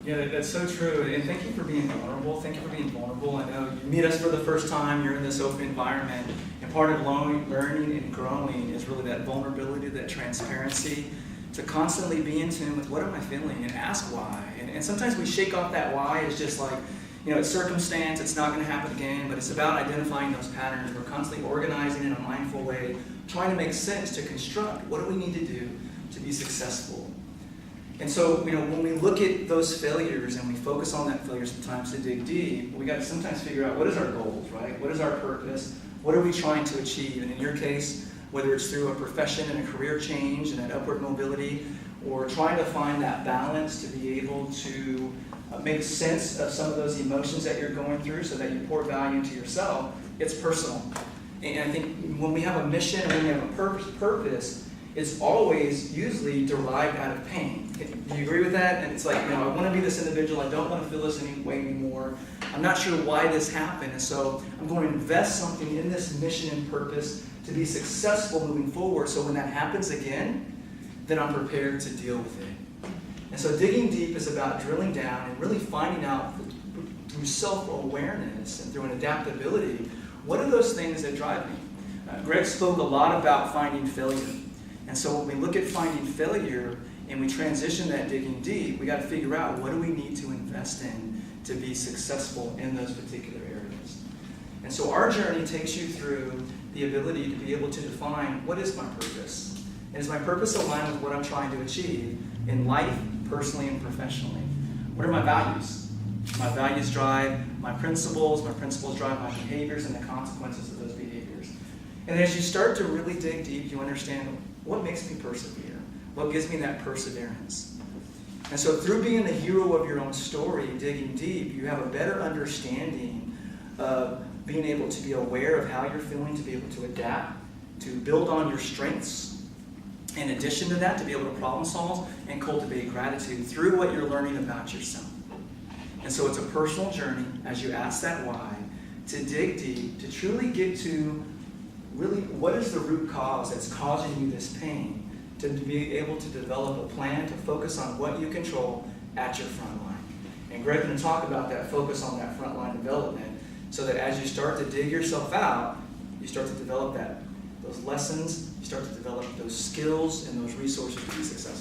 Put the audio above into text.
Yeah, that's so true. And thank you for being vulnerable. Thank you for being vulnerable. I know you meet us for the first time, you're in this open environment, and part of learning and growing is really that vulnerability, that transparency, to constantly be in tune with what am I feeling and ask why. And sometimes we shake off that why as just like, it's circumstance, it's not going to happen again, but it's about identifying those patterns. We're constantly organizing in a mindful way, trying to make sense, to construct what do we need to do to be successful. And so, when we look at those failures and we focus on that failure sometimes to dig deep, we got to sometimes figure out what is our goals, right? What is our purpose? What are we trying to achieve? And in your case, whether it's through a profession and a career change and that upward mobility, or trying to find that balance to be able to make sense of some of those emotions that you're going through so that you pour value into yourself, it's personal. And I think when we have a mission and when we have a purpose, it's always usually derived out of pain. Do you agree with that? And it's like, I want to be this individual. I don't want to feel this way anymore. I'm not sure why this happened. And so I'm going to invest something in this mission and purpose to be successful moving forward. So when that happens again, then I'm prepared to deal with it. And so digging deep is about drilling down and really finding out through self-awareness and through an adaptability, what are those things that drive me? Greg spoke a lot about finding failure. And so when we look at finding failure and we transition that digging deep, we got to figure out what do we need to invest in to be successful in those particular areas. And so our journey takes you through the ability to be able to define what is my purpose. And is my purpose aligned with what I'm trying to achieve in life, personally and professionally? What are my values? My values drive my principles drive my behaviors and the consequences of those behaviors. And as you start to really dig deep, you understand what makes me persevere, what gives me that perseverance. And so through being the hero of your own story, digging deep, you have a better understanding of being able to be aware of how you're feeling, to be able to adapt, to build on your strengths. In addition to that, to be able to problem solve and cultivate gratitude through what you're learning about yourself. And so it's a personal journey as you ask that why, to dig deep, to truly get to really what is the root cause that's causing you this pain, to be able to develop a plan to focus on what you control at your front line. And Greg's going to talk about that focus on that front line development so that as you start to dig yourself out, you start to develop those lessons, you start to develop those skills and those resources to be successful.